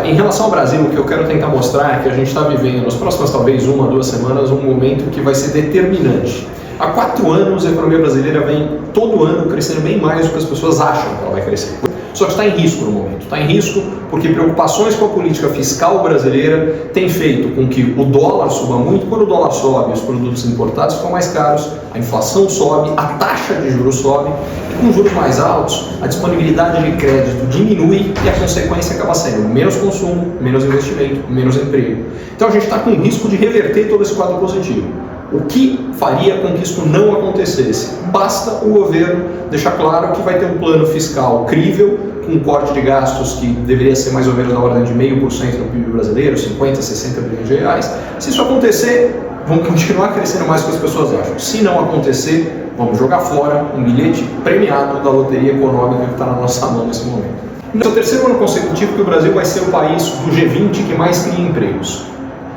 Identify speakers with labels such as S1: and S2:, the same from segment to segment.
S1: em relação ao Brasil, o que eu quero tentar mostrar é que a gente está vivendo, nas próximas talvez 1 a 2 semanas, um momento que vai ser determinante. Há 4 anos a economia brasileira vem todo ano crescendo bem mais do que as pessoas acham que ela vai crescer. Só que está em risco no momento. Está em risco porque preocupações com a política fiscal brasileira têm feito com que o dólar suba muito. Quando o dólar sobe, os produtos importados ficam mais caros, a inflação sobe, a taxa de juros sobe, e com juros mais altos, a disponibilidade de crédito diminui e a consequência acaba sendo menos consumo, menos investimento, menos emprego. Então a gente está com o risco de reverter todo esse quadro positivo. O que faria com que isso não acontecesse? Basta o governo deixar claro que vai ter um plano fiscal crível, com um corte de gastos que deveria ser mais ou menos na ordem de 0,5% do PIB brasileiro, 50, 60 bilhões de reais. Se isso acontecer, vamos continuar crescendo mais do que as pessoas acham. Se não acontecer, vamos jogar fora um bilhete premiado da loteria econômica que está na nossa mão nesse momento. Esse é o terceiro ano consecutivo que o Brasil vai ser o país do G20 que mais cria empregos.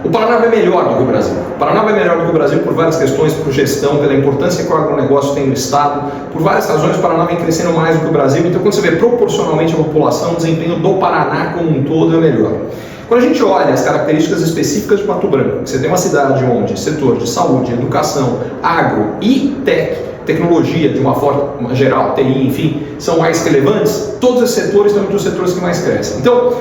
S1: O Paraná é melhor do que o Brasil. O Paraná é melhor do que o Brasil por várias questões, por gestão, pela importância que o agronegócio tem no Estado. Por várias razões, o Paraná vem crescendo mais do que o Brasil. Então, quando você vê proporcionalmente a população, o desempenho do Paraná como um todo é melhor. Quando a gente olha as características específicas de Pato Branco, você tem uma cidade onde setor de saúde, educação, agro e tecnologia, de uma forma geral, TI, enfim, são mais relevantes, todos esses setores são entre os setores que mais crescem. Então,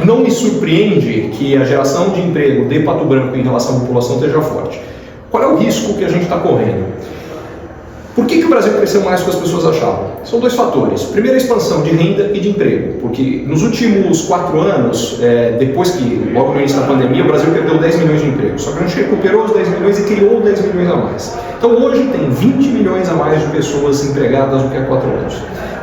S1: não me surpreende que a geração de emprego de Pato Branco em relação à população esteja forte. Qual é o risco que a gente está correndo? Por que o Brasil cresceu mais do que as pessoas achavam? São 2 fatores. Primeiro, a expansão de renda e de emprego, porque nos últimos 4 anos, depois que, logo no início da pandemia, o Brasil perdeu 10 milhões de empregos. Só que a gente recuperou os 10 milhões e criou 10 milhões a mais. Então hoje tem 20 milhões a mais de pessoas empregadas do que há 4 anos.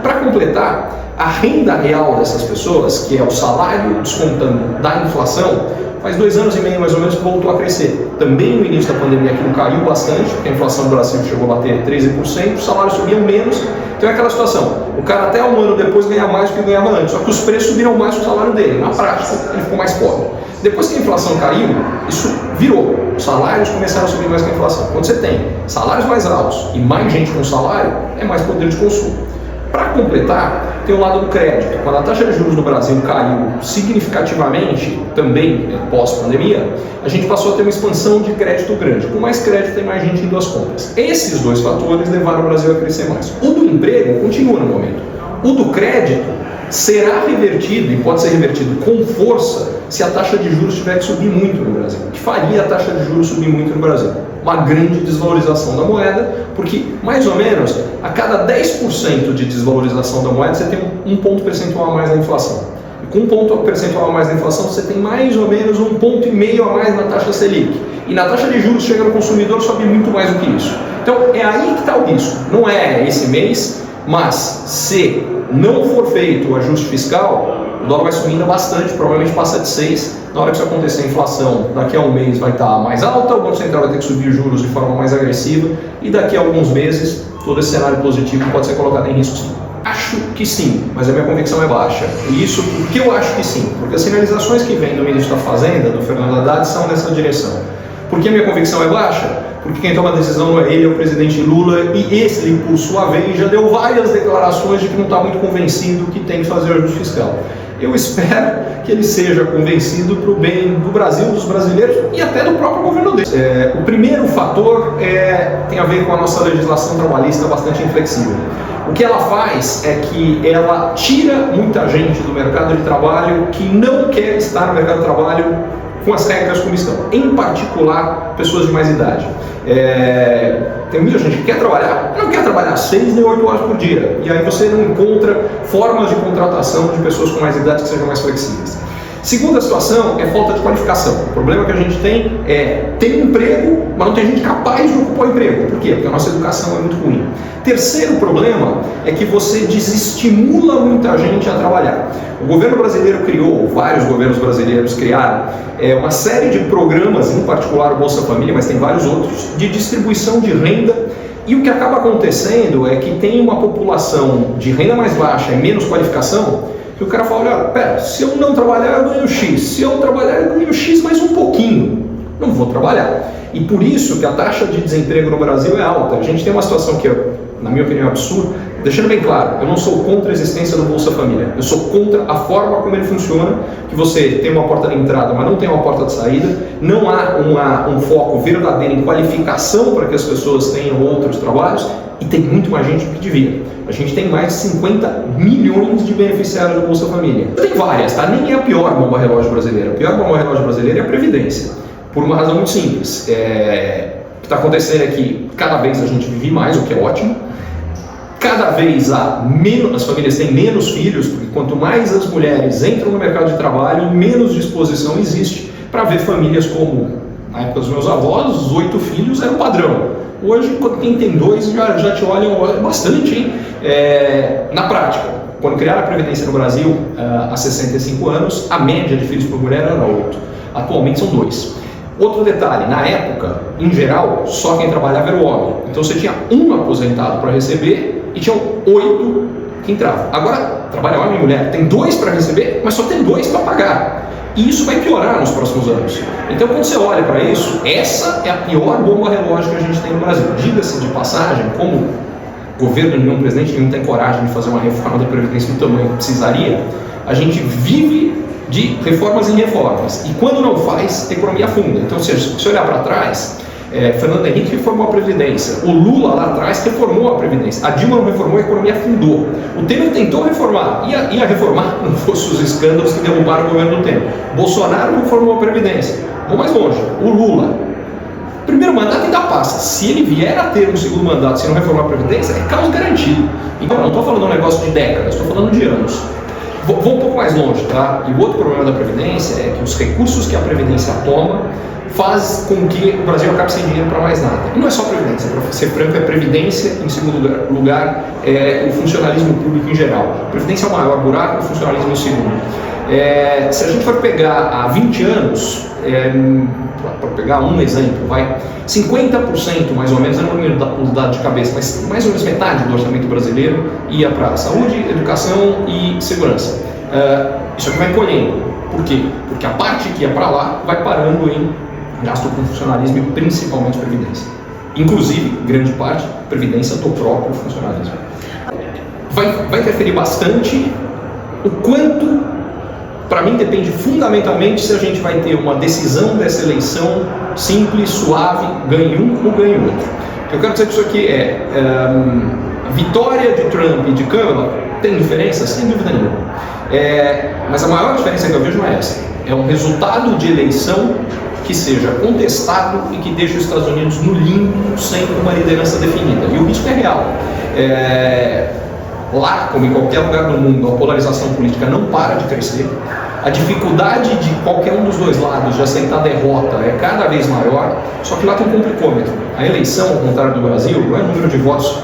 S1: Para completar, a renda real dessas pessoas, que é o salário descontando da inflação, faz 2 anos e meio mais ou menos que voltou a crescer. Também no início da pandemia aquilo caiu bastante, porque a inflação do Brasil chegou a bater 13%, os salários subiam menos. Então é aquela situação, o cara até 1 ano depois ganha mais do que ganhava antes, só que os preços subiram mais que o salário dele. Na prática, ele ficou mais pobre. Depois que a inflação caiu, isso virou. Os salários começaram a subir mais que a inflação. Quando você tem salários mais altos e mais gente com salário, é mais poder de consumo. Para completar, tem o lado do crédito. Quando a taxa de juros no Brasil caiu significativamente, também pós-pandemia, a gente passou a ter uma expansão de crédito grande. Com mais crédito, tem mais gente indo às compras. Esses 2 fatores levaram o Brasil a crescer mais. O do emprego continua no momento. O do crédito será revertido, e pode ser revertido com força, se a taxa de juros tiver que subir muito no Brasil. O que faria a taxa de juros subir muito no Brasil? Uma grande desvalorização da moeda, porque mais ou menos a cada 10% de desvalorização da moeda você tem um ponto percentual a mais na inflação. E com um ponto percentual a mais na inflação você tem mais ou menos 1,5 ponto a mais na taxa Selic. E na taxa de juros chega no consumidor sobe muito mais do que isso. Então é aí que está o risco. Não é esse mês, mas se não for feito o ajuste fiscal, o dólar vai subindo bastante, provavelmente passa de 6. Na hora que isso acontecer, a inflação daqui a um mês vai estar mais alta, o Banco Central vai ter que subir os juros de forma mais agressiva, e daqui a alguns meses, todo esse cenário positivo pode ser colocado em risco sim. Acho que sim, mas a minha convicção é baixa. E isso, por que eu acho que sim? Porque as sinalizações que vêm do ministro da Fazenda, do Fernando Haddad, são nessa direção. Por que a minha convicção é baixa? Porque quem toma a decisão não é ele, é o presidente Lula, e esse, por sua vez, já deu várias declarações de que não está muito convencido que tem que fazer o ajuste fiscal. Eu espero que ele seja convencido para o bem do Brasil, dos brasileiros e até do próprio governo dele. O primeiro fator tem a ver com a nossa legislação trabalhista bastante inflexível. O que ela faz é que ela tira muita gente do mercado de trabalho que não quer estar no mercado de trabalho com as regras como estão, em particular pessoas de mais idade. Tem muita gente que quer trabalhar, não quer trabalhar 6 nem 8 horas por dia, e aí você não encontra formas de contratação de pessoas com mais idade que sejam mais flexíveis. Segunda situação é falta de qualificação. O problema que a gente tem é ter emprego, mas não tem gente capaz de ocupar o emprego. Por quê? Porque a nossa educação é muito ruim. Terceiro problema é que você desestimula muita gente a trabalhar. O governo brasileiro criou, vários governos brasileiros criaram, uma série de programas, em particular o Bolsa Família, mas tem vários outros, de distribuição de renda. E o que acaba acontecendo é que tem uma população de renda mais baixa e menos qualificação, que o cara fala, olha, pera, se eu não trabalhar eu ganho X, se eu trabalhar eu ganho X mais um pouquinho, não vou trabalhar. E por isso que a taxa de desemprego no Brasil é alta. A gente tem uma situação que, na minha opinião, é absurda. deixando bem claro, eu não sou contra a existência do Bolsa Família, eu sou contra a forma como ele funciona, que você tem uma porta de entrada, mas não tem uma porta de saída, não há um foco verdadeiro em qualificação para que as pessoas tenham outros trabalhos, e tem muito mais gente do que devia. A gente tem mais de 50 milhões de beneficiários do Bolsa Família. Tem várias, tá? Nem é a pior bomba relógio brasileira. A pior bomba relógio brasileira é a Previdência, por uma razão muito simples. O que está acontecendo é que cada vez a gente vive mais, o que é ótimo. Cada vez as famílias têm menos filhos, porque quanto mais as mulheres entram no mercado de trabalho, menos disposição existe para ver famílias como, na época dos meus avós, 8 filhos era o padrão. Hoje, quem tem 2 já te olham bastante, hein? Na prática, quando criaram a Previdência no Brasil, há 65 anos, a média de filhos por mulher era 8. Atualmente são 2. Outro detalhe, na época, em geral, só quem trabalhava era o homem. Então você tinha um aposentado para receber e tinham 8 que entravam. Agora, trabalha homem e mulher, tem 2 para receber, mas só tem 2 para pagar. E isso vai piorar nos próximos anos. Então, quando você olha para isso, essa é a pior bomba relógio que a gente tem no Brasil. Diga-se de passagem, como governo nenhum, presidente nenhum tem coragem de fazer uma reforma da Previdência do tamanho que precisaria, a gente vive de reformas em reformas. E quando não faz, a economia afunda. Então, se você olhar para trás, Fernando Henrique reformou a Previdência, o Lula lá atrás reformou a Previdência, a Dilma não reformou, a economia afundou. O Temer tentou reformar, ia reformar, não fosse os escândalos que derrubaram o governo do Temer. Bolsonaro reformou a Previdência. Vou mais longe, o Lula. Primeiro mandato ainda passa. Se ele vier a ter um segundo mandato, se não reformar a Previdência, é caos garantido. Então, não estou falando de um negócio de décadas, estou falando de anos. Vou um pouco mais longe, tá? E o outro problema da Previdência é que os recursos que a Previdência toma faz com que o Brasil acabe sem dinheiro para mais nada. E não é só Previdência, para ser franco, é Previdência, em segundo lugar, o funcionalismo público em geral. A Previdência é o maior buraco, o funcionalismo é o segundo. Se a gente for pegar há 20 anos, para pegar um exemplo, 50% mais ou menos, eu não lembro o dado de cabeça, mas mais ou menos metade do orçamento brasileiro ia para saúde, educação e segurança. Isso aqui vai colhendo. Por quê? Porque a parte que ia para lá vai parando em gasto com funcionalismo e principalmente Previdência. Inclusive, grande parte, Previdência do próprio funcionalismo. Vai interferir bastante o quanto, para mim, depende fundamentalmente se a gente vai ter uma decisão dessa eleição simples, suave, ganhe um ou ganhe outro. O que eu quero dizer com isso aqui a vitória de Trump e de Câmara tem diferença? Sem dúvida nenhuma. Mas a maior diferença que eu vejo não é essa. É um resultado de eleição que seja contestado e que deixe os Estados Unidos no limbo sem uma liderança definida. E o risco é real. Lá, como em qualquer lugar do mundo, a polarização política não para de crescer. A dificuldade de qualquer um dos dois lados de aceitar a derrota é cada vez maior, só que lá tem um complicômetro. A eleição, ao contrário do Brasil, não é o número de votos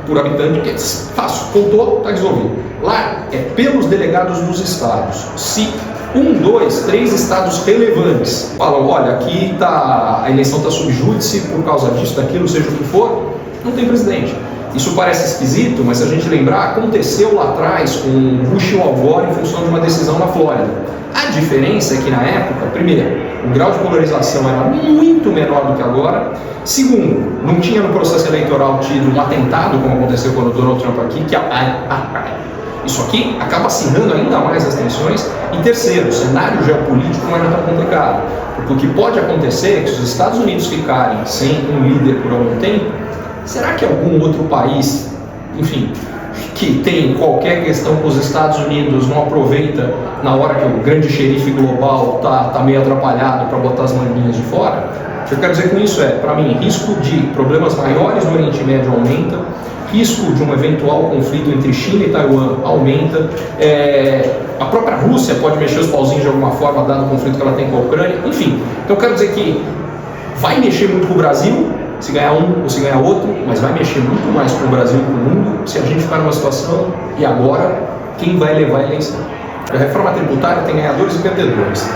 S1: por habitante, que é fácil, contou, está resolvido. Lá é pelos delegados dos estados. Se 1, 2, 3 estados relevantes falam, olha, aqui a eleição está sob júdice por causa disso, daquilo, seja o que for, não tem presidente. Isso parece esquisito, mas se a gente lembrar, aconteceu lá atrás com Bush e Al Gore em função de uma decisão na Flórida. A diferença é que na época, primeiro, o grau de polarização era muito menor do que agora. Segundo, não tinha no processo eleitoral tido um atentado, como aconteceu quando o Donald Trump aqui, que isso aqui acaba acirrando ainda mais as tensões. E terceiro, o cenário geopolítico não é tão complicado, porque o que pode acontecer é que se os Estados Unidos ficarem sem um líder por algum tempo, será que algum outro país, enfim, que tem qualquer questão com os Estados Unidos não aproveita na hora que o grande xerife global tá meio atrapalhado para botar as maninhas de fora? O que eu quero dizer com isso para mim, risco de problemas maiores no Oriente Médio aumenta, risco de um eventual conflito entre China e Taiwan aumenta, a própria Rússia pode mexer os pauzinhos de alguma forma, dado o conflito que ela tem com a Ucrânia, enfim. Então eu quero dizer que vai mexer muito com o Brasil, se ganhar um ou se ganhar outro, mas vai mexer muito mais com o Brasil e com o mundo se a gente ficar numa situação, e agora, quem vai levar a eleição? A reforma tributária tem ganhadores e perdedores.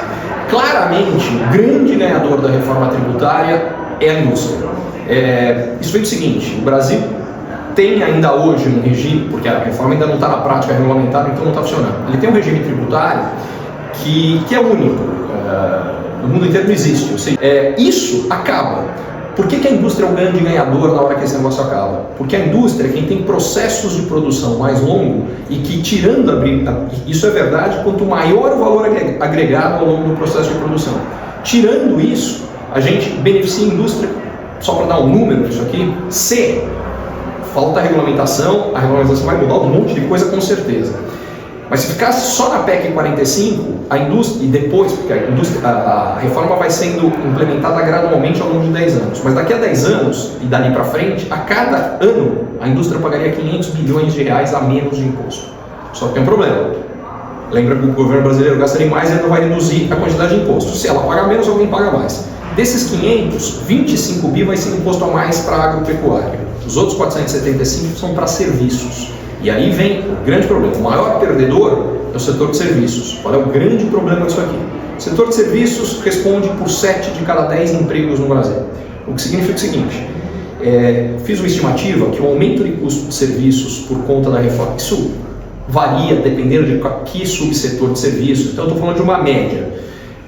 S1: Claramente, o grande ganhador da reforma tributária é a indústria. Isso vem do seguinte, o Brasil tem ainda hoje um regime, porque a reforma ainda não está na prática regulamentada, então não está funcionando. Ele tem um regime tributário que é único, no mundo inteiro não existe. Ou seja, isso acaba Por que a indústria é o grande ganhador na hora que esse negócio acaba? Porque a indústria é quem tem processos de produção mais longos e que, tirando isso é verdade, quanto maior o valor agregado ao longo do processo de produção. Tirando isso, a gente beneficia a indústria, só para dar um número disso aqui, se falta a regulamentação vai mudar um monte de coisa com certeza. Mas se ficasse só na PEC 45, a indústria, e depois, porque a reforma vai sendo implementada gradualmente ao longo de 10 anos, mas daqui a 10 anos, e dali para frente, a cada ano, a indústria pagaria 500 bilhões de reais a menos de imposto. Só que tem um problema. Lembra que o governo brasileiro gastaria mais e ele não vai reduzir a quantidade de imposto. Se ela pagar menos, alguém paga mais. Desses 500, 25 bi vai ser imposto a mais para a agropecuária. Os outros 475 são para serviços. E aí vem o grande problema. O maior perdedor é o setor de serviços. Qual é o grande problema disso aqui? O setor de serviços responde por 7 de cada 10 empregos no Brasil. O que significa o seguinte, fiz uma estimativa que o aumento de custo de serviços por conta da reforma, isso varia dependendo de que subsetor de serviços, então eu estou falando de uma média.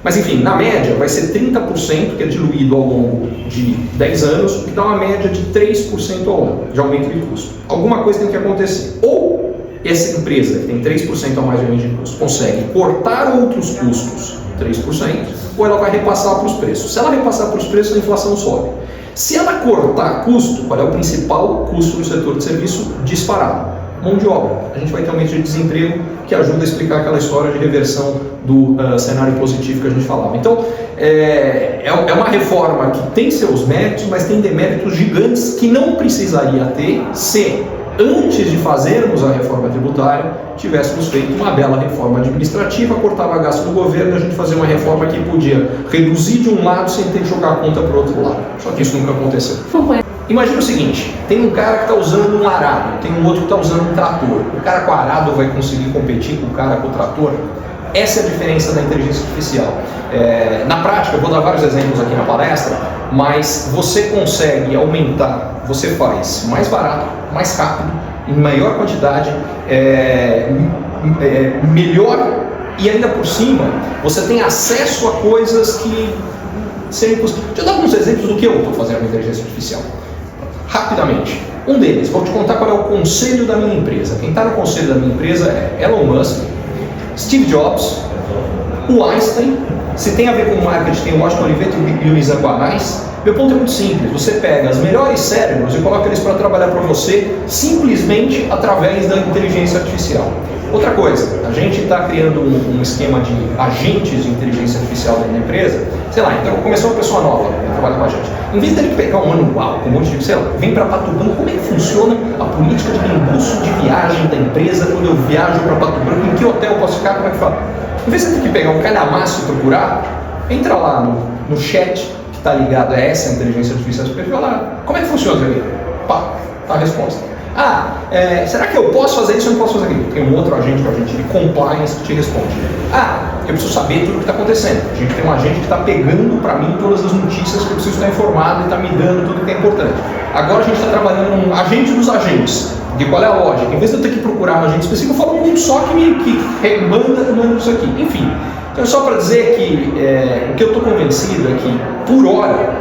S1: Mas enfim, na média vai ser 30% que é diluído ao longo de 10 anos, o que dá uma média de 3% ao ano de aumento de custo. Alguma coisa tem que acontecer. Ou essa empresa que tem 3% a mais de aumento de custo consegue cortar outros custos, 3%, ou ela vai repassar para os preços. Se ela repassar para os preços, a inflação sobe. Se ela cortar custo, qual é o principal custo no setor de serviço? Disparado. Mão de obra. A gente vai ter aumento de desemprego, que ajuda a explicar aquela história de reversão do cenário positivo que a gente falava. Então, é uma reforma que tem seus méritos, mas tem deméritos gigantes que não precisaria ter se, antes de fazermos a reforma tributária, tivéssemos feito uma bela reforma administrativa, cortava gasto do governo, a gente fazia uma reforma que podia reduzir de um lado sem ter que jogar a conta para o outro lado. Só que isso nunca aconteceu. Imagina o seguinte, tem um cara que está usando um arado, tem um outro que está usando um trator. O cara com o arado vai conseguir competir com o cara com o trator? Essa é a diferença da inteligência artificial. Na prática, eu vou dar vários exemplos aqui na palestra, mas você consegue aumentar, você faz mais barato, mais rápido, em maior quantidade, melhor, e ainda por cima, você tem acesso a coisas que seriam impossíveis. Deixa eu dar alguns exemplos do que eu estou fazendo com a inteligência artificial. Rapidamente. Um deles, vou te contar qual é o conselho da minha empresa. Quem está no conselho da minha empresa é Elon Musk, Steve Jobs, o Einstein. Se tem a ver com marketing, tem o Washington Olivetti e o Luiz Guanais. Meu ponto é muito simples. Você pega os melhores cérebros e coloca eles para trabalhar para você simplesmente através da inteligência artificial. Outra coisa, a gente está criando um esquema de agentes de inteligência artificial dentro da empresa. Sei lá, então começou uma pessoa nova a trabalhar com a gente. Em vez dele pegar um manual com um monte de, sei lá, vem para Pato Branco, como é que funciona a política de reembolso de viagem da empresa quando eu viajo para Pato Branco, em que hotel eu posso ficar, como é que fala? Em vez de você ter que pegar um calhamaço e procurar, entra lá no chat que está ligado a essa inteligência artificial e fala lá, como é que funciona isso aqui? Pá, tá a resposta. Será que eu posso fazer isso ou não posso fazer aquilo? Tem um outro agente, um agente de compliance que te responde. Eu preciso saber tudo o que está acontecendo. A gente tem um agente que está pegando para mim todas as notícias que eu preciso estar informado e está me dando tudo que é importante. Agora a gente está trabalhando num agente dos agentes. De qual é a lógica? Em vez de eu ter que procurar um agente específico, eu falo um só que manda isso aqui. Enfim, então só para dizer que o que eu estou convencido é que, por hora,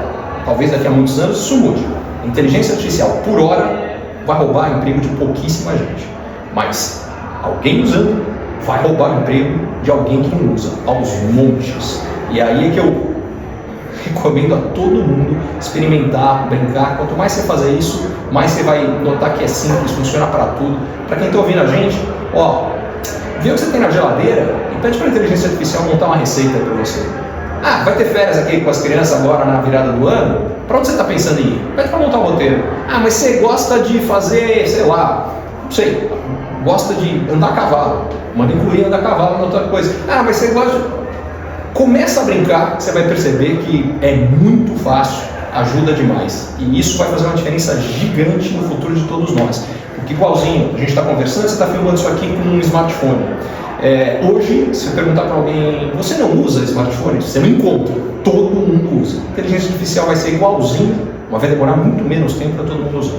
S1: talvez daqui a muitos anos isso mude. A inteligência artificial, por hora, vai roubar emprego de pouquíssima gente, mas alguém usando vai roubar emprego de alguém que não usa, aos montes. E aí é que eu recomendo a todo mundo experimentar, brincar. Quanto mais você fazer isso, mais você vai notar que é simples, funciona para tudo. Para quem está ouvindo a gente, vê o que você tem na geladeira e pede para a inteligência artificial montar uma receita para você. Vai ter férias aqui com as crianças agora na virada do ano? Para onde você está pensando em ir? Pede para montar um roteiro. Mas você gosta de fazer, sei lá, não sei, gosta de andar a cavalo. Manda incluir andar a cavalo na outra coisa. Mas você gosta de... Começa a brincar, você vai perceber que é muito fácil, ajuda demais. E isso vai fazer uma diferença gigante no futuro de todos nós. Porque igualzinho, a gente está conversando, você está filmando isso aqui com um smartphone. Hoje, se eu perguntar para alguém, você não usa smartphone? Você não encontra, todo mundo usa. A inteligência artificial vai ser igualzinho, mas vai demorar muito menos tempo para todo mundo usar.